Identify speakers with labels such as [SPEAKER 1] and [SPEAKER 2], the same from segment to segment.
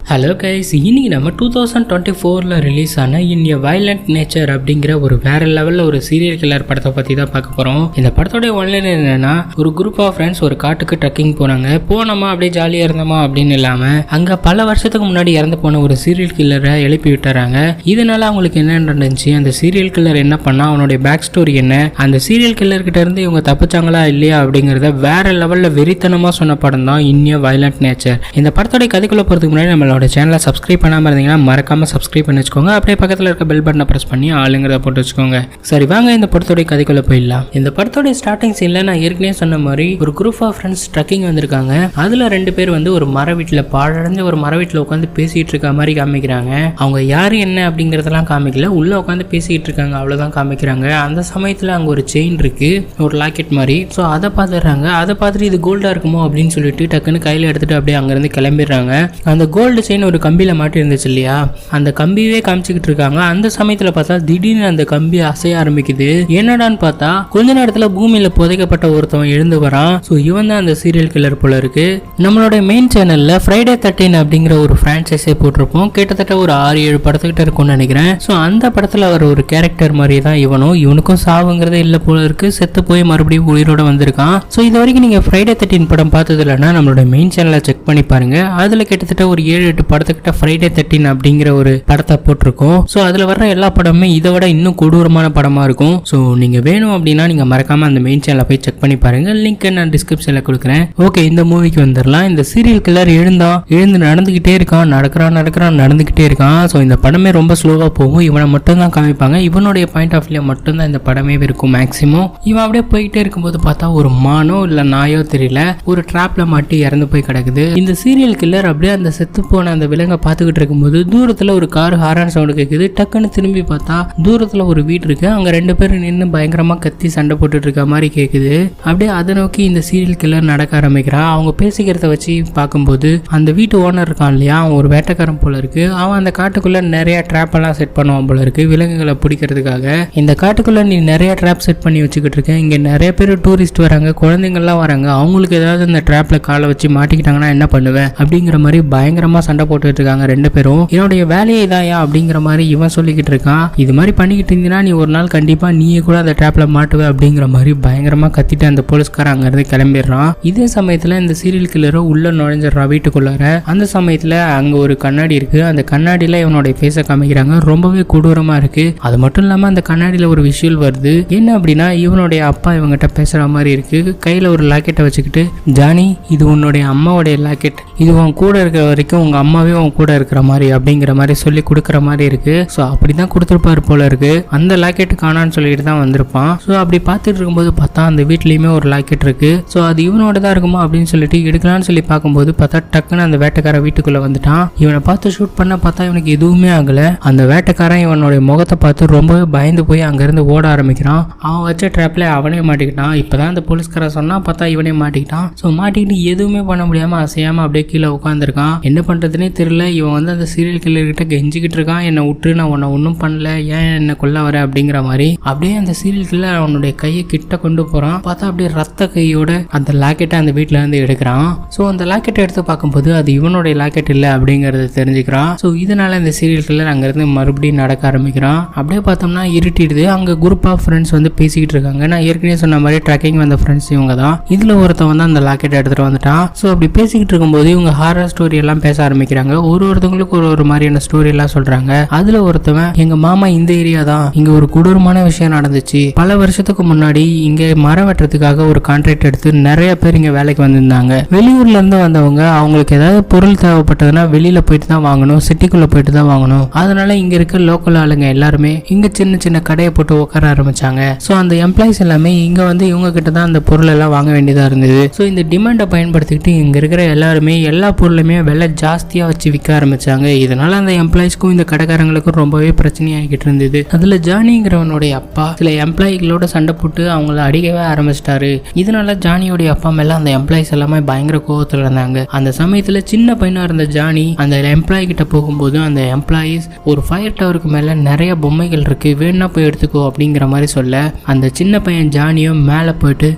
[SPEAKER 1] Hello guys, இன்னைக்கு நம்ம 2024 release ஆன இன் எ வயலண்ட் நேச்சர் அப்படிங்கிற ஒரு வேற லெவலில் ஒரு சீரியல் கில்லர் படத்தை பற்றி தான் பார்க்க போகிறோம். இந்த படத்தோடைய ஒன்லைன் என்னன்னா, ஒரு குரூப் ஆஃப் ஃப்ரெண்ட்ஸ் ஒரு காட்டுக்கு ட்ரக்கிங் போனோமா அப்படியே ஜாலியாக இருந்தோமா அப்படின்னு இல்லாமல் அங்கே பல வருஷத்துக்கு முன்னாடி இறந்து போன ஒரு சீரியல் கில்லரை எழுப்பி விட்டுறாங்க. இதனால அவங்களுக்கு என்ன நடந்துச்சு, அந்த சீரியல் கில்லர் என்ன பண்ணா, அவனுடைய பேக் ஸ்டோரி என்ன, அந்த சீரியல் கில்லர்கிட்ட இருந்து இவங்க தப்பிச்சாங்களா இல்லையா அப்படிங்கிறத வேற லெவலில் வெறித்தனமாக சொன்ன படம் தான் இன் எ வயலண்ட் நேச்சர். இந்த படத்தோடைய கதைக்குள்ள போகிறதுக்கு முன்னாடி நம்மளோட சேனலை சப்ஸ்கிரைப் பண்ணாமல் இருந்தீங்கன்னா மறக்காம சப்ஸ்கிரைப் பண்ணி வச்சுக்கோங்க. அப்படியே பக்கத்தில் இருக்க பெல் பட்டனை பிரஸ் பண்ணி ஆளுங்கிறத போட்டு வச்சுக்கோங்க. சரி வாங்க இந்த படத்தோடைய கதைக்குள்ள போயிடலாம். இந்த படத்தோடைய ஸ்டார்டிங் சீன்ல நான் ஏற்கனவே சொன்ன மாதிரி ஒரு குரூப் ஆஃப் ஃப்ரெண்ட்ஸ் ட்ரக்கிங் வந்திருக்காங்க. அதுல 2 பேர் ஒரு மர வீட்டில் பாழடைஞ்ச ஒரு மர வீட்டில் உட்காந்து பேசிட்டு இருக்க மாதிரி காமிக்கிறாங்க. அவங்க யாரு என்ன அப்படிங்கறதெல்லாம் காமிக்கல, உள்ள உட்காந்து பேசிட்டு இருக்காங்க அவ்வளவுதான் காமிக்கிறாங்க. அந்த சமயத்துல அங்க ஒரு செயின் இருக்கு, ஒரு லாக்கெட் மாதிரி. ஸோ அதை பார்த்துடுறாங்க. அதை பார்த்துட்டு இது கோல்டா இருக்குமோ அப்படின்னு சொல்லிட்டு டக்குன்னு கையில எடுத்துட்டு அப்படியே அங்கிருந்து கிளம்பிடுறாங்க. அந்த கோல்டு செயின் ஒரு கம்பியில மாட்டி இருந்துச்சு இல்லையா, அந்த கம்பியவே காமிச்சுக்கிட்டு இருக்காங்க. அந்த சமயத்துல பார்த்தா திடீர்னு அந்த கம்பி அசைய ஆரம்பிக்குது. என்னடான்னு பார்த்தா கொஞ்ச நேரத்துல பூமியில புதைக்கப்பட்ட ஒருத்தவன் எழுந்து வரான். ஸோ இவன் தான் அந்த சீரியல் கில்லர் போல இருக்கு. நம்மளோட மெயின் சேனல்ல ஃப்ரைடே 13 அப்படிங்கிற ஒரு பிரான்சைஸே போட்டிருப்போம். கிட்டத்தட்ட ஒரு 6-7 படத்துக்கிட்ட இருக்கும்னு நினைக்கிறேன். ஸோ அந்த படத்துல வர ஒரு கேரக்டர் மாதிரி தான் இவனுக்கும் சாவுங்கிறதே இல்லை போல இருக்கு. செத்து போய் மறுபடியும் உயிரோட வந்திருக்கான். ஸோ இது வரைக்கும் நீங்க ஃப்ரைடே 13 படம் பார்த்தது இல்லைன்னா நம்மளோட மெயின் சேனலை செக் பண்ணி பாருங்க. அதுல கிட்டத்தட்ட ஒரு 7-8 படத்துக்கிட்ட ஃப்ரைடே 13 அப்படிங்கிற ஒரு படத்தை போட்டிருக்கோம். ஸோ அதுல வர்ற எல்லா படமுமே இதை விட இன்னும் கொடூரமான படமா இருக்கும். ஸோ நீங்க வேணும் அப்படின்னா நீங்க மறக்காம அந்த மெயின் சேனலை போய் செக் பண்ணி பாருங்க. லிங்க் நான் டிஸ்கிரிப்ஷன்ல கொடுக்குறேன். ஓகே, இந்த மூவிக்கு வந்துடலாம். இந்த சீரியல் கில்லர் எழுந்து நடந்துகிட்டே இருக்கான், நடந்துகிட்டே இருக்கான். ஸோ இந்த படமே ரொம்ப ஸ்லோவா போகும். இவனை மட்டும் தான் காமிப்பாங்க. இவனுடைய பாயிண்ட் ஆஃப் வியூ மட்டும் தான் இந்த படமே இருக்கும் மேக்சிமம். இவன் அப்படியே போயிட்டே இருக்கும்போது பார்த்தா ஒரு மானோ இல்ல நாயோ தெரியல, ஒரு டிராப்ல மாட்டி இறந்து போய் கிடக்குது. இந்த சீரியல் கில்லர் அப்படியே அந்த செத்து போன அந்த விலங்கை பார்த்துக்கிட்டு இருக்கும்போது தூரத்துல ஒரு கார் ஹாரன் சவுண்ட் கேட்குது. டக்குன்னு திரும்பி பார்த்தா தூரத்துல ஒரு வீடு இருக்கு. அங்க 2 பேரும் நின்று பயங்கரமா கத்தி சண்டை போட்டுட்டு இருக்க மாதிரி கேட்குது. அப்படியே அதை நோக்கி இந்த சீரியல் கில்லர் நடக்க ஆரம்பிக்கிறான். அவங்க பேசிக்கிறத வச்சு பார்க்கும்போது அந்த வீட்டு ஓனர் இருக்கான் இல்லையா, அவன் ஒரு வேட்டைக்காரன் போல இருக்கு. அவன் அந்த காட்டுக்குள்ள நிறைய ட்ராப் எல்லாம் செட் பண்ணுவான் போல இருக்கு விலங்குகளை பிடிக்கிறதுக்காக. இந்த காட்டுக்குள்ள நீ நிறைய ட்ராப் செட் பண்ணி வச்சுக்கிட்டு இருக்க, இங்க நிறைய பேர் டூரிஸ்ட் வராங்க, குழந்தைங்கள்லாம் வராங்க, அவங்களுக்கு ஏதாவது இந்த ட்ராப்ல காலை வச்சு மாட்டிக்கிட்டாங்கன்னா என்ன பண்ணுவேன் அப்படிங்கிற மாதிரி பயங்கரமா சண்டை போட்டுட்டு இருக்காங்க 2 பேரும். என்னுடைய வேலையை இதாயா அப்படிங்கிற மாதிரி இவன் சொல்லிக்கிட்டு இருக்கான். இது மாதிரி பண்ணிக்கிட்டு இருந்தீங்கன்னா நீ ஒரு நாள் கண்டிப்பா நீயே கூட அந்த ட்ராப்ல மாட்டுவே அப்படிங்கிற மாதிரி பயங்கரமா கத்திட்டு அந்த போலீஸ்காரன் அங்க இருந்து கிளம்பிடுறான். இதே சமயத்துல இந்த சீரியல் கில்லரோ உள்ள நுழைஞ்சிடறான் வீட்டுக்குள்ளார. அந்த சமயத்துல அங்க ஒரு கண்ணாடி இருக்கு. அந்த கண்ணாடியில இவனுடைய ஃபேஸை காமிக்கிறாங்க. ரொம்பவே கொடூரமா இருக்கு. அது மட்டும் இல்லாம அந்த கண்ணாடியில ஒரு விஷுவல் வருது. என்ன அப்படின்னா இவனுடைய அப்பா இவங்கிட்ட பேசுற மாதிரி இருக்கு. கையில ஒரு லாக்கெட்டை வச்சுக்கிட்டு, ஜானி இது உன்னுடைய அம்மாவுடைய லாக்கெட், இது உன் கூட இருக்கிற வரைக்கும் உங்க அம்மாவே உன் கூட இருக்கிற மாதிரி அப்படிங்கிற மாதிரி சொல்லி கொடுக்குற மாதிரி இருக்கு. ஸோ அப்படிதான் கொடுத்துருப்பாரு போல இருக்கு. அந்த லாக்கெட் காணான்னு சொல்லிட்டு தான் வந்திருப்பான். ஸோ அப்படி பார்த்துட்டு இருக்கும்போது பார்த்தா அந்த வீட்லயுமே ஒரு லாக்கெட் இருக்கு. ஸோ அது இவனோட தான் இருக்குமா அப்படின்னு சொல்லிட்டு எடுக்கலான்னு சொல்லி பார்க்கும்போது பார்த்தா டக்குன்னு அந்த வேட்டைக்கார வீட்டுக்குள்ள வந்துட்டான். இவனை பார்த்து ஷூட் பண்ண பார்த்தா இவனுக்கு எதுவுமே ஆகல. அந்த வேட்டைக்காரன் இவனுடைய முகத்தை பார்த்து ரொம்பவே பயந்து போய் அங்கிருந்து ஓட ஆரம்பிக்கிறான். அவன் வச்ச ட்ராப்ல அவனே மாட்டிக்கிட்டான். இப்பதான் அந்த போலீஸ்காரன் சொன்னா பார்த்தா இவனே மாட்டிக்கிட்டான். ஸோ மாட்டிக்கிட்டு எதுவுமே பண்ண முடியாம அசையாம அப்படியே கீழே உட்காந்துருக்கான். என்ன பண்றதுன்னே தெரியல. இவன் அந்த சீரியல் கில்லர் கிட்ட கெஞ்சிக்கிட்டு இருக்கான், என்னை விட்டு, நான் உன்னை ஒன்றும் பண்ணல, ஏன் என்ன கொல்ல வர அப்படிங்கிற மாதிரி. அப்படியே அந்த சீரியல் கில்லர் அவனுடைய கையை கிட்ட கொண்டு போறான். பார்த்தா அப்படியே ரத்த கையோட அந்த லாக்கெட்டை அந்த வீட்டுல இருந்து எடுக்கிறான். ஸோ அந்த லாக்கெட்டை எடுத்து பார்க்கும்போது அது இவனுடைய லாக்கெட் இல்லை அப்படிங்கறத தெரிஞ்சுக்கிறான். ஸோ இதனால இந்த சீரியல் கில்லர் அங்கிருந்து மறுபடியும் நடக்க ஆரம்பிக்கிறான். அப்படியே பார்த்தோம்னா இருட்டிடுது. அங்க குரூப் ஆஃப் ஃப்ரெண்ட்ஸ் பேசிக்கிட்டு இருக்காங்க. நான் ஏற்கனவே சொன்ன மாதிரி ட்ராக்கிங் வந்த ஃப்ரெண்ட்ஸ் இவங்க தான். இதுல ஒருத்தவன் தான் அந்த லாக்கெட்டை எடுத்துட்டு வந்துட்டான். ஸோ அப்படி பேசிக்கிட்டு இருக்கும்போது இவங்க ஹாரர் ஸ்டோரி எல்லாம் பேச ஆரம்பிக்கிறாங்க. ஒருத்தவங்களுக்கு ஒரு மாதிரியான ஸ்டோரி எல்லாம் சொல்றாங்க. அதுல ஒருத்தவன், எங்க மாமா இந்த ஏரியா தான், இங்க ஒரு கொடூரமான விஷயம் நடந்துச்சு. பல வருஷத்துக்கு முன்னாடி இங்க மரம் வெட்டுறதுக்காக ஒரு கான்ட்ராக்ட் எடுத்து நிறைய பேர் இங்க வேலைக்கு வந்திருந்தாங்க. வெளியூர்ல இருந்து வந்தவங்க அவங்களுக்கு ஏதாவது பொருள் தேவைப்பட்டதுன்னா வெளியில போயிட்டு தான் வாங்கணும், சிட்டிக்குள்ள போயிட்டு தான் வாங்கணும். அதனால இங்க இருக்க லோக்கல் ஆளுங்க எல்லாருமே இங்க சின்ன சின்ன கடையை போட்டு உட்கார ஆரம்பிச்சாங்க. ஸோ அந்த எம்ப்ளாயிஸ் எல்லாமே இங்க இவங்க கிட்ட தான் அந்த பொருள் எல்லாம் வாங்க வேண்டியதா இருந்தது. ஸோ இந்த டிமாண்டை பயன்படுத்திக்கிட்டு இங்க இருக்கிற எல்லாருமே எல்லா பொருளுமே விலை ஜாஸ்தியா வச்சு விற்க ஆரம்பிச்சாங்க. இதனால அந்த எம்ப்ளாயிஸ்க்கும் இந்த கடைக்காரங்களுக்கும் ரொம்பவே பிரச்சனையாகிட்டு இருந்தது. அதுல ஜானிங்கிறவனுடைய அப்பா சில எம்ப்ளாயிகளோட சண்டை போட்டு அவங்கள அடிக்கவே ஆரம்பிச்சிட்டாரு. இதனால ஜானியோடைய அப்பா மேல அந்த எம்ப்ளாயிஸ் எல்லாமே பயங்கர கோவத்துல இருந்தாங்க. அந்த சமயத்துல சின்ன பையனா இருந்த ஜானி அந்த எம்ப்ளாயி கிட்ட போகும்போது அந்த எம்ப்ளாயிஸ் ஒரு ஃபயர் டவருக்கு மேல நிறைய பொம்மைகள் இருக்கு, வேணா போய் எடுத்துக்கோ அப்படிங்கிற மாதிரி சொல்ல அந்த சின்ன பையன் ஜானியும் மேல போயிட்டு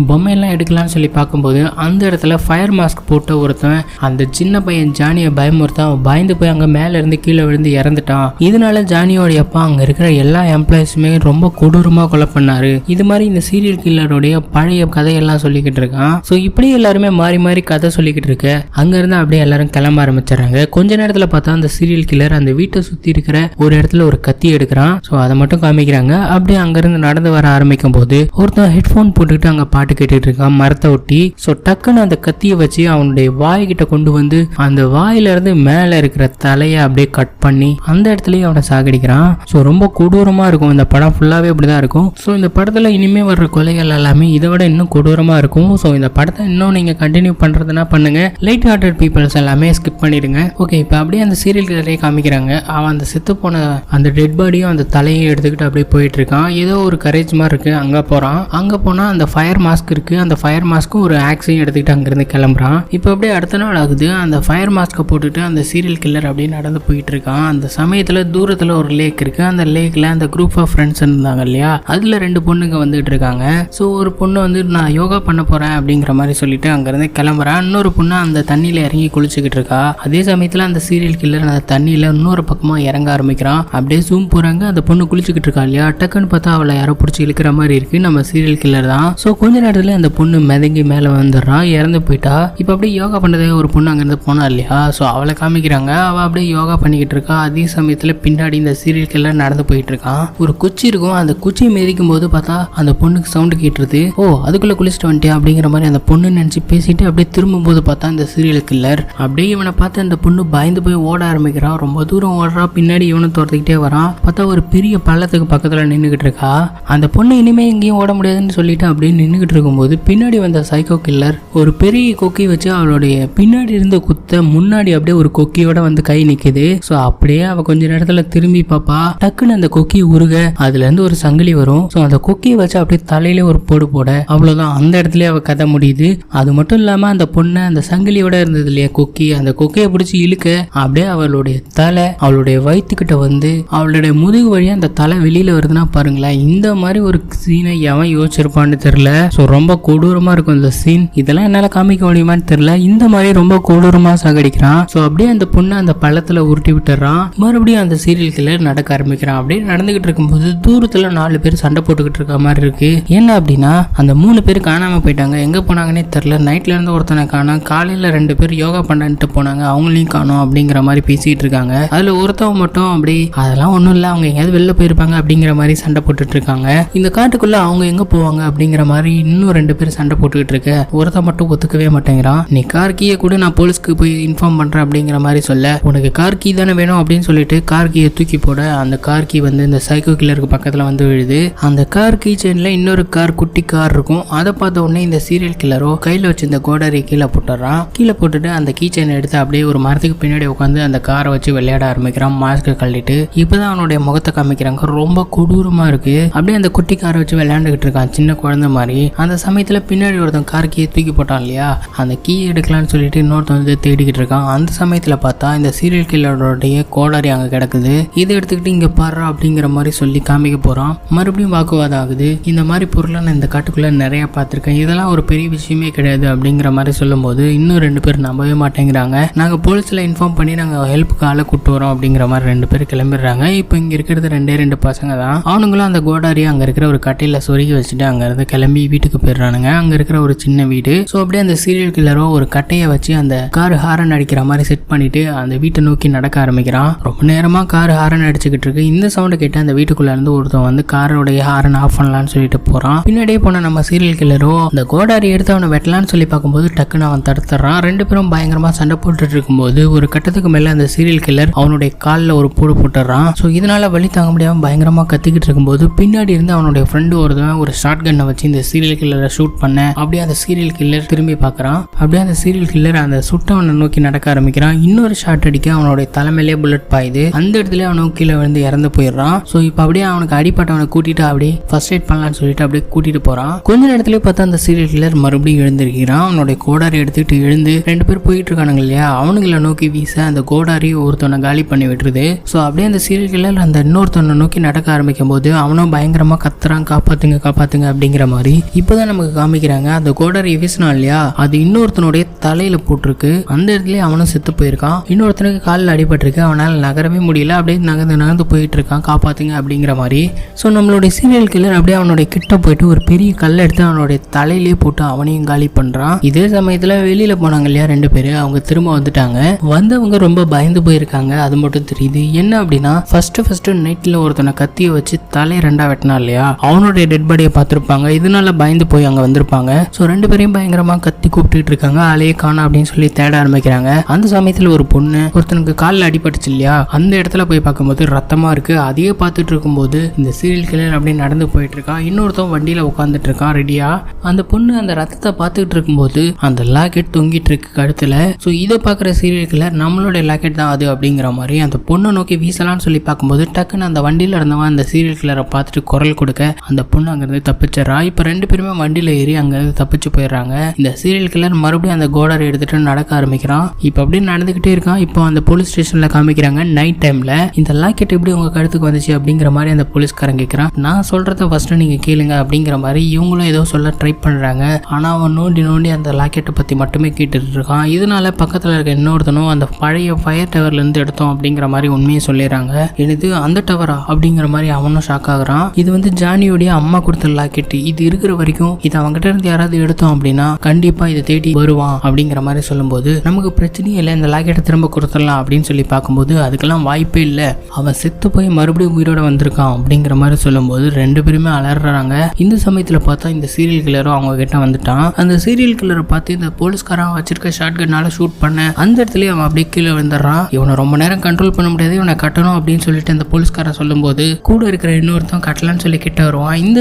[SPEAKER 1] பொம்மையெல்லாம் எடுக்கலாம்னு சொல்லி பார்க்கும்போது அந்த இடத்துல ஃபயர் மாஸ்க் போட்ட ஒருத்தன் அந்த சின்ன பையன் ஜானியை பயமுறுத்தான். பயந்து போய் அங்கே மேலே இருந்து கீழே விழுந்து இறந்துட்டான். இதனால ஜானியோடைய அப்பா அங்கே இருக்கிற எல்லா எம்ப்ளாயிஸுமே ரொம்ப கொடூரமாக கொலை பண்ணாரு. இது மாதிரி இந்த சீரியல் கில்லருடைய பழைய கதையெல்லாம் சொல்லிக்கிட்டு இருக்கான். ஸோ இப்படி எல்லாருமே மாறி மாறி கதை சொல்லிக்கிட்டு இருக்க அங்கேருந்து அப்படியே எல்லாரும் கிளம்ப ஆரம்பிச்சிடறாங்க. கொஞ்ச நேரத்தில் பார்த்தா அந்த சீரியல் கில்லர் அந்த வீட்டை சுற்றி இருக்கிற ஒரு இடத்துல ஒரு கத்தி எடுக்கிறான். ஸோ அதை மட்டும் காமிக்கிறாங்க. அப்படியே அங்கேருந்து நடந்து வர ஆரம்பிக்கும் போது ஒருத்தன் ஹெட்ஃபோன் போட்டுக்கிட்டு அங்கே பாட்டு கேட்டுட்டு இருக்கான் மரத்தை ஒட்டி. ஸோ டக்குன்னு அந்த கத்தியை வச்சு அவனுடைய வாய்கிட்ட கொண்டு வந்து அந்த வாயிலிருந்து மேலே இருக்கிற தலையை அப்படியே கட் பண்ணி அந்த இடத்துலயே அவனை சாகடிக்கிறான். ஸோ ரொம்ப கொடூரமாக இருக்கும். இந்த படம் ஃபுல்லாகவே அப்படிதான் இருக்கும். ஸோ இந்த படத்தில் இனிமே வர்ற கொலைகள் எல்லாமே இதை விட இன்னும் கொடூரமாக இருக்கும். ஸோ இந்த படத்தை இன்னும் நீங்கள் கண்டினியூ பண்ணுறதுனா பண்ணுங்க. லைட் ஹார்ட்டட் பீப்புள்ஸ் எல்லாமே ஸ்கிப் பண்ணிடுங்க. ஓகே, இப்போ அப்படியே அந்த சீரியல் கில்லரையே காமிக்கிறாங்க. அவன் அந்த செத்து போன அந்த டெட் பாடியும் அந்த தலையை எடுத்துக்கிட்டு அப்படியே போயிட்டு இருக்கான். ஏதோ ஒரு கரேஜ் மாதிரி இருக்கு. அங்கே போகிறான். அங்கே போனால் அந்த ஃபயர் மாஸ்க் இருக்கு. அந்த ஃபயர் மாஸ்க்கும் ஒரு ஆக்ஸையும் எடுத்துக்கிட்டு அங்கேருந்து கிளம்புறான். இப்போ அப்படியே அடுத்த நாள் ஆகுது. அந்த ஃபயர் மாஸ்க்கை போட்டுட்டு அந்த சீரியல் கில்லர் அப்படியே நடந்து போயிட்டு இருக்கான். அந்த சமயத்தில் தூரத்தில் ஒரு லேக் இருக்கு. அந்த லேக்கில் அந்த குரூப் ஆஃப் ஃப்ரெண்ட்ஸ் இருந்தாங்க இல்லையா, அதில் 2 பொண்ணுங்க வந்துட்டு இருக்காங்க. ஸோ ஒரு பொண்ணு வந்து நான் யோகா பண்ண போகிறேன் அப்படிங்கிற மாதிரி சொல்லிட்டு அங்கேருந்து கிளம்புறான். இன்னொரு பொண்ணு அந்த தண்ணியில் இறங்கி குளிச்சுக்கிட்டு இருக்கா. அதே சமயத்தில் அந்த சீரியல் கில்லர் அந்த தண்ணியில் இன்னொரு பக்கமாக இறங்க ஆரம்பிக்கிறான். அப்படியே ஜூம் போகிறாங்க. அந்த பொண்ணு குளிச்சுக்கிட்டு இருக்கா இல்லையா, டக்குன்னு பார்த்தா அவளை யாரோ பிடிச்சி இழுக்கிற மாதிரி இருக்கு. நம்ம சீரியல் கில்லர் தான். ஸோ கொஞ்ச நேரத்தில் அந்த பொண்ணு மிதங்கி மேலே வந்துடுறான். இறந்து போயிட்டா. இப்போ அப்படியே யோகா பண்ணுறதே ஒரு பொண்ணு அங்கேருந்து போனா இல்லையா, ஸோ அவளை காமிக்கிறாங்க. அவள் அப்படியே யோகா பண்ணிக்கிட்டு இருக்கா. அதே சமயத்தில் பின்னாடி இந்த சீரியல் கில்லர் நடந்து போயிட்டு இருக்கான். ஒரு குச்சி இருக்கும். அந்த குச்சியை மிதிக்கும் போது பார்த்தா அந்த பொண்ணுக்கு சவுண்டு கேட்டுருது. ஓ, அதுக்குள்ள குளிச்சுட்டு வந்துட்டேன் அப்படிங்கிற மாதிரி அந்த பொண்ணு நினைச்சு பேசிட்டு அப்படியே திரும்பும் போது பார்த்தா இந்த சீரியல் கில்லர் அப்படியே இவனை பார்த்து அந்த பொண்ணு பயந்து போய் ஓட ஆரம்பிக்கிறான். ரொம்ப தூரம் ஓடுறா. பின்னாடி இவனை துரத்துக்கிட்டே வரான். பார்த்தா ஒரு பெரிய பள்ளத்துக்கு பக்கத்தில் நின்றுகிட்டு இருக்கா. அந்த பொண்ணு இனிமே எங்கேயும் ஓட முடியாதுன்னு சொல்லிட்டு அப்படியே நின்றுகிட்டு இருக்கும்போது பின்னாடி வந்த சைக்கோ கில்லர் ஒரு பெரிய கொக்கி வச்சு அவளுடைய பின்னாடி இருந்த குத்த முன்னாடி அப்படியே ஒரு கொக்கியோட வந்து கை நிக்குது. ஸோ அப்படியே அவ கொஞ்ச நேரத்துல திரும்பி பாப்பா. டக்குன்னு அந்த கொக்கி உருக அதுல இருந்து ஒரு சங்கிலி வரும். ஸோ அந்த கொக்கியை வச்சு அப்படியே தலையில ஒரு போடு போட அவ்வளவுதான். அந்த இடத்துல அவ கதை முடியுது. அது மட்டும் இல்லாம அந்த பொண்ணு அந்த சங்கிலியோட இருந்தது இல்லையா கொக்கி, அந்த கொக்கையை பிடிச்சி இழுக்க அப்படியே அவளுடைய தலை அவளுடைய வயிற்றுக்கிட்ட வந்து அவளுடைய முதுகு வழியா அந்த தலை வெளியில வருதுன்னா பாருங்களேன். இந்த மாதிரி ஒரு சீனை எவன் யோசிச்சிருப்பான்னு தெரியல. ஸோ ரொம்ப கொடூரமா இருக்கும் இந்த சீன். இதெல்லாம் என்னால காமிக்க முடியுமான்னு தெரியல. இந்த மாதிரி ரொம்ப கொடூரமா சாகடிக்கிறான். ஸோ அப்படியே அந்த பொண்ணு அந்த பள்ளத்துல உருட்டி விட்டுறான். மறுபடியும் அந்த சீரியல் கில்லர் நடக்க ஆரம்பிக்கிறான். அப்படியே நடந்துகிட்டு இருக்கும்போது தூரத்துல 4 பேர் சண்டை போட்டுக்கிட்டு இருக்க மாதிரி இருக்கு. என்ன அப்படின்னா அந்த 3 பேர் காணாம போயிட்டாங்க. எங்க போனாங்கன்னே தெரியல. நைட்ல இருந்து ஒருத்தனை காணோம். காலையில 2 பேர் யோகா பண்ணிட்டு போனாங்க. அவங்களையும் காணோம் அப்படிங்கிற மாதிரி பேசிட்டு இருக்காங்க. அதுல ஒருத்தவங்க மட்டும் அப்படி அதெல்லாம் ஒண்ணும் இல்ல, அவங்க எங்கேயாவது வெளில போயிருப்பாங்க அப்படிங்கிற மாதிரி சண்டை போட்டுட்டு இருக்காங்க. இந்த காட்டுக்குள்ள அவங்க எங்க போவாங்க அப்படிங்கிற மாதிரி இன்னும் 2 பேர் சண்டை போட்டுக்கிட்டு இருக்க ஒருத்த மட்டும் ஒத்துக்கவே மாட்டேங்கிறான். நீ கார் கீயை கூட நான் போலீஸ்க்கு போய் இன்ஃபார்ம் பண்றேன் அப்படிங்கிற மாதிரி சொல்ல, உனக்கு கார் கீ தானே வேணும் அப்படின்னு சொல்லிட்டு கார் கீயை தூக்கி போட அந்த கார் கீ வந்து இந்த சைக்கோ கில்லருக்கு பக்கத்துல வந்து விழுது. அந்த கார் கீ செயின்ல இன்னொரு கார் குட்டி கார் இருக்கும். அதை பார்த்த உடனே இந்த சீரியல் கில்லரோ கையில வச்சு இந்த கோடாரி கீழே போட்டுறான். கீழே போட்டுட்டு அந்த கீ செயினை எடுத்து அப்படியே ஒரு மரத்துக்கு பின்னாடி உட்காந்து அந்த காரை வச்சு விளையாட ஆரம்பிக்கிறான். மாஸ்க் கழட்டிட்டு இப்பதான் அவனுடைய முகத்தை காமிக்கிறாங்க. ரொம்ப கொடூரமா இருக்கு. அப்படியே அந்த குட்டி காரை வச்சு விளையாண்டுகிட்டு இருக்கான் சின்ன குழந்தை மாதிரி. அந்த சமயத்துல பின்னாடி ஒருத்தன் கார் கீயை தூக்கி போட்டான் இல்லையா, அந்த கீ எடுக்கலான்னு சொல்லிட்டு இன்னொருத்தன் வந்து தேடிக்கிட்டு இருக்கான். அந்த சமயத்துல பார்த்தா இந்த சீரியல் கில்லருடைய கோடாரி அங்க கிடக்குது. இதை எடுத்துக்கிட்டு இங்க பாரு அப்படிங்கிற மாதிரி சொல்லி காமிக்க போறான். மறுபடியும் வாக்குவாதம் ஆகுது. இந்த மாதிரி பொருளை நான் இந்த காட்டுக்குள்ள நிறைய பார்த்திருக்கேன், இதெல்லாம் ஒரு பெரிய விஷயமே கிடையாது அப்படிங்கிற மாதிரி சொல்லும் போது இன்னும் 2 பேர் நம்பவே மாட்டேங்கிறாங்க. நாங்க போலீஸ்ல இன்ஃபார்ம் பண்ணி நாங்க ஹெல்ப்புக்கு ஆளை கூட்டு வரோம் அப்படிங்கிற மாதிரி 2 பேர் கிளம்பிடுறாங்க. இப்போ இங்க இருக்கிறது 2 பசங்க தான். அவனுங்களும் அந்த கோடாரி அங்க இருக்கிற ஒரு கட்டையில சொருகி வச்சுட்டு அங்க இருந்து கிளம்பி வீட்டுக்கு போயிடுறானுங்க. அங்க இருக்கிற ஒரு சின்ன வீடு. ஸோ அப்படியே அந்த சீரியல் கில்லரோ ஒரு கட்டையை வச்சு அந்த கார் ஹாரன் அடிக்கிற மாதிரி செட் பண்ணிட்டு அந்த வீட்டை நோக்கி நடக்க ஆரம்பிக்கிறான். ரொம்ப நேரமா கார் ஹாரன் அடிச்சுக்கிட்டு இருக்கு. இந்த சவுண்ட் கேட்டு அந்த வீட்டுக்குள்ள இருந்து ஒருத்தன் வந்து காரோடைய ஹாரன் ஆஃப் பண்ணலான்னு சொல்லிட்டு போறான். பின்னாடியே போன நம்ம சீரியல் கில்லரோ அந்த கோடாரி எடுத்து அவனை வெட்டலான்னு சொல்லி பார்க்கும்போது டக்குன்னு அவன் தடுத்துறான். 2 பேரும் பயங்கரமா சண்டை போட்டுட்டு இருக்கும்போது ஒரு கட்டத்துக்கு மேல அந்த சீரியல் கில்லர் அவனுடைய காலில் ஒரு போடு போட்டுறான். ஸோ இதனால வலி தாங்க முடியாம பயங்கரமா கத்திக்கிட்டு இருக்கும்போது பின்னாடி இருந்து அவனுடைய ஃப்ரெண்டு ஒருத்தன் ஒரு ஷார்ட் கன்னை வச்சு இந்த சீரியல் கில்லரை ஷூட் பண்ண அப்படியே அந்த சீரியல் கில்லர் திரும்பி பார்க்கறான். அப்படியே அந்த சீரியல் கில்லர் அந்த சுட்டவனை நோக்கி நடக்க ஆரம்பிக்கிறான். இன்னொரு ஷாட் அடிக்க அவனுடைய தலைமையிலே புல்லட் பாயுது. அந்த இடத்துல அவனுக்கு கீழே விழுந்து இறந்து போயிடுறான். ஸோ இப்போ அப்படியே அவனுக்கு அடிப்பட்டவனை கூட்டிட்டு அப்படியே ஃபர்ஸ்ட் எய்ட் பண்ணலான்னு சொல்லிட்டு அப்படியே கூட்டிட்டு போறான். கொஞ்ச நேரத்துல பார்த்தா அந்த சீரியல் கில்லர் மறுபடியும் எழுந்திருக்கிறான். அவனுடைய கோடாரி எடுத்துக்கிட்டு எழுந்து 2 பேர் போயிட்டு இருக்கானுங்க இல்லையா, அவனுங்களை நோக்கி வீச அந்த கோடாரி ஒருத்தவனை காலி பண்ணி விட்டுருது. ஸோ அப்படியே அந்த சீரியல் கில்லர் அந்த இன்னொருத்தவனை நோக்கி நடக்க ஆரம்பிக்கும் போது அவனும் பயங்கரமா கத்துறான், காப்பாத்துங்க காப்பாத்துங்க அப்படிங்கிற மாதிரி. இப்போ இப்போதான் நமக்கு காமிக்கிறாங்க அந்த கோடாரி வீசினா இல்லையா, அது இன்னொருத்தனுடைய தலையில போட்டிருக்கு. அந்த இடத்துல அவனும் செத்து போயிருக்கான். இன்னொருத்தனுக்கு காலில் அடிபட்டிருக்கு, அவனால் நகரவே முடியல. அப்படியே நகர்ந்து போயிட்டு இருக்கான், காப்பாத்துங்க அப்படிங்கிற மாதிரி. ஸோ நம்மளுடைய சீரியல் கில்லர் அப்படியே அவனுடைய கிட்ட போயிட்டு ஒரு பெரிய கல்லை எடுத்து அவனுடைய தலையிலே போட்டு அவனையும் காலி பண்றான். இதே சமயத்துல வெளியில போனாங்க இல்லையா 2 பேரு, அவங்க திரும்ப வந்துட்டாங்க. வந்தவங்க ரொம்ப பயந்து போயிருக்காங்க, அது மட்டும் தெரியுது. என்ன அப்படின்னா ஃபர்ஸ்ட் நைட்ல ஒருத்தனை கத்தியை வச்சு தலையை 2ஆ வெட்டினா இல்லையா, அவனுடைய டெட் பாடியை பார்த்திருப்பாங்க. இதனால பயந்து போய் அங்க வந்திருப்பாங்க. ஸோ 2 பேரையும் பயங்கரமா கத்தி கூப்பிட்டு இருக்காங்க. ஆளையே காணோம் அப்படின்னு சொல்லி தேட ஆரம்பிக்கிறாங்க. அந்த சமயத்துல ஒரு பொண்ணு ஒருத்தனுக்கு காலில் அடிபட்டுச்சு இல்லையா, அந்த இடத்துல போய் பார்க்கும்போது ரத்தமா இருக்கு. அதையே பார்த்துட்டு இருக்கும்போது இந்த சீரியல் கில்லர் அப்படியே நடந்து போயிட்டு இருக்கான். இன்னொருத்தன் வண்டியில உட்காந்துட்டு இருக்கான் ரெடியா. அந்த பொண்ணு அந்த ரத்தத்தை பார்த்துட்டு இருக்கும்போது அந்த லாக்கெட் தொங்கிட்டு இருக்கு கழுத்துல. ஸோ இதை பார்க்குற சீரியல் கில்லர் நம்மளுடைய லாக்கெட் தான் அது அப்படிங்கிற மாதிரி அந்த பொண்ணை நோக்கி வீசலான்னு சொல்லி பார்க்கும்போது டக்குன்னு அந்த வண்டியில இருந்தவன் அந்த சீரியல் கில்லரை பார்த்துட்டு குரல் கொடுக்க அந்த பொண்ணு அங்கிருந்து தப்பிச்சிடறா. இப்போ 2 பேருமே வண்டியில ஏறி அங்கிருந்து தப்பிச்சு போயிடுறாங்க. இந்த சீரியல் கில்லர் மறுபடியும் அந்த கோடாரை எடுத்துட்டு நடக்க ஆரம்பிக்கிறான். இப்போ அப்படியே நடந்துகிட்டே இருக்கான். இப்போ அந்த போலீஸ் ஸ்டேஷன்ல காமிக்கிறாங்க நைட் டைம்ல. இந்த லாக்கெட் எப்படி உங்க கழுத்துக்கு வந்துச்சு அப்படிங்கிற மாதிரி அந்த போலீஸ்காரன் கேட்கிறான். நான் சொல்றத ஃபர்ஸ்ட் நீங்க கேளுங்க அப்படிங்கிற மாதிரி இவங்களும் ஏதோ சொல்ல ட்ரை பண்றாங்க. ஆனா அவன் நோண்டி அந்த லாக்கெட்டை பத்தி மட்டுமே கேட்டுட்டு இருக்கான். இதனால பக்கத்துல இருக்க இன்னொருத்தனும் அந்த பழைய ஃபயர் டவர்ல இருந்து எடுத்தோம் அப்படிங்கிற மாதிரி உண்மையை சொல்லிடுறாங்க. எனது அந்த டவரா அப்படிங்கிற மாதிரி அவனும் ஷாக் ஆகுறான். இது வந்து ஜானியோடைய அம்மா கொடுத்த லாக்கெட். இது இருக்கிற வரைக்கும் இது அவங்ககிட்ட இருந்து யாராவது எடுத்தோம் அப்படின்னா கண்டிப்பா இதை தேடி வருவான் அப்படிங்கிற மாதிரி சொல்லும்போது நமக்கு பிரச்சனையே இல்லை, இந்த லாக்கெட்டை திரும்ப கொடுத்துடலாம் அப்படின்னு சொல்லி பார்க்கும்போது அதுக்கெல்லாம் வாய்ப்பே இல்லை, அவன் செத்து போய் மறுபடியும் உயிரோட வந்திருக்கான் அப்படிங்கிற மாதிரி சொல்லும்போது 2 பேருமே அலறாங்க. இந்த சமயத்துல பார்த்தா இந்த சீரியல் கில்லரும் அவங்க கிட்ட வந்துட்டான். அந்த சீரியல் கில்லரை பார்த்து இந்த போலீஸ்காரன் வச்சிருக்க ஷார்ட் கன்னால ஷூட் பண்ண அந்த இடத்துல அவன் அப்படியே கீழே வந்துடுறான். இவனை ரொம்ப நேரம் கண்ட்ரோல் பண்ண முடியாது, இவனை கட்டணும் அப்படின்னு சொல்லிட்டு அந்த போலீஸ்காரன் சொல்லும்போது கூட இருக்கிற இன்னொருத்தன் கட்டலான்னு சொல்லி கிட்ட வருவான். இந்த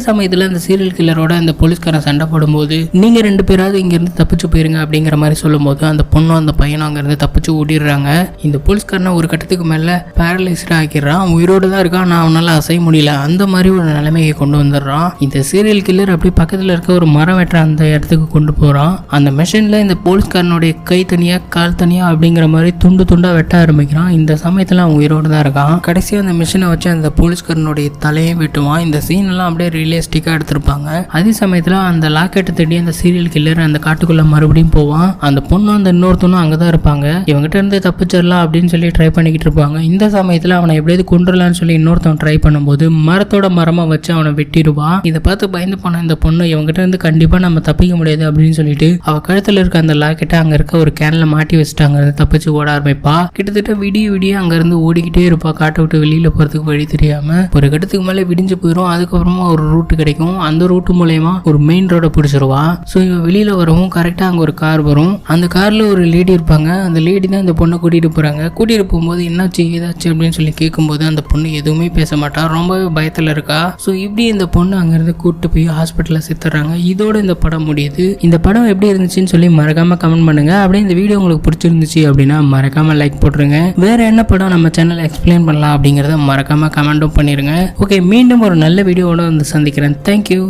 [SPEAKER 1] சமயத்துல அந்த சீரியல் கில்லரோட அந்த போலீஸ்காரன் சண்டை போடும்போது நீங்க 2 பேராவது இங்க இருந்து தப்பிச்சு போயிருங்க அப்படிங்கிற மாதிரி சொல்லும்போது அந்த பொண்ணும் அந்த பையனும் அங்க இருந்து தப்பிச்சு ஓடிடுறாங்க. இந்த போலீஸ்காரனை ஒரு கட்டத்துக்கு மேல பேரலைஸ்டா ஆக்கிடுறான். உயிரோடு தான் இருக்கான், நான் அவனால அசைய முடியல, அந்த மாதிரி ஒரு நிலைமையை கொண்டு வந்துடுறான். இந்த சீரியல் கில்லர் அப்படி பக்கத்துல இருக்க ஒரு மரம் வெட்டுற அந்த இடத்துக்கு கொண்டு போறான். அந்த மெஷின்ல இந்த போலீஸ்காரனுடைய கை தனியா கால் தனியா அப்படிங்கிற மாதிரி துண்டா வெட்ட ஆரம்பிக்கிறான். இந்த சமயத்துல அவன் உயிரோடு தான் இருக்கான். கடைசியா அந்த மிஷினை வச்சு அந்த போலீஸ்காரனுடைய தலையை வெட்டுவான். இந்த சீன் எல்லாம் அப்படியே ரியலிஸ்டிக்கா எடுத்திருப்பாங்க. அதே சமயத்துல அந்த லாக்கெட்டை தேடி அந்த சீரியல் கில்லர் அந்த காட்டுக்குள்ள மறுபடியும் போவான். அந்த பொண்ணும் அந்த இன்னொருத்தனும் அங்கதான் இருப்பாங்க. இவங்கிட்ட இருந்து தப்பிச்சிடலாம் அப்படின்னு சொல்லி ட்ரை பண்ணிக்கிட்டு இருப்பாங்க. இந்த சமயத்துல அவனை எப்படியாவது கொண்டுடலான்னு சொல்லி இன்னொருத்தவன் ட்ரை பண்ணும்போது மரத்தோட மரமா வச்சு அவனை வெட்டிடுவான். இதை பார்த்து பயந்து போன இந்த பொண்ணு இவங்கிட்ட இருந்து கண்டிப்பா நம்ம தப்பிக்க முடியாது அப்படின்னு சொல்லிட்டு அவ கழுத்துல இருக்க அந்த லாக்கெட்டை அங்க இருக்க ஒரு கேன்ல மாட்டி வச்சுட்டு அங்க இருந்து தப்பிச்சு ஓட ஆரம்பிப்பா. கிட்டத்தட்ட விடிய அங்க இருந்து ஓடிக்கிட்டே இருப்பா, காட்டை விட்டு வெளியில போறதுக்கு வழி தெரியாம. ஒரு கட்டத்துக்கு மேல விடிஞ்சு போயிடும். அதுக்கப்புறமா ஒரு ரூட் கிடைக்கும். அந்த ரூட் மூலயமா ஒரு மெயின் ரோட பிடிச்சிருவா. ஸோ இவன் வெளியில வரவும் கரெக்டா அங்க ஒரு கார் வரும். அந்த கார்ல ஒரு லேடி இருப்பாங்க. அந்த லேடி தான் இந்த பொண்ணை கூட்டிட்டு போறாங்க. கூட்டிட்டு போகும்போது என்னாச்சு ஏதாச்சு அப்படின்னு சொல்லி கேட்கும்போது அந்த பொண்ணு எதுவுமே பேச மாட்டா, ரொம்பவே பயத்துல இருக்கா. ஸோ இப்படி இந்த பொண்ணு அங்கிருந்து கூப்பிட்டு போய் ஹாஸ்பிட்டல்ல சேர்த்துறாங்க. இதோட இந்த படம் முடியுது. இந்த படம் எப்படி இருந்துச்சுன்னு சொல்லி மறக்காம கமெண்ட் பண்ணுங்க. அப்படியே இந்த வீடியோ உங்களுக்கு பிடிச்சிருந்துச்சு அப்படின்னா மறக்காம லைக் போட்டுருங்க. வேற என்ன படம் நம்ம சேனல்ல எக்ஸ்பிளைன் பண்ணலாம் அப்படிங்கறத மறக்காம கமெண்ட்டும் பண்ணிருங்க. ஓகே, மீண்டும் ஒரு நல்ல வீடியோவோட வந்து சந்திக்கிறேன். தேங்க்யூ.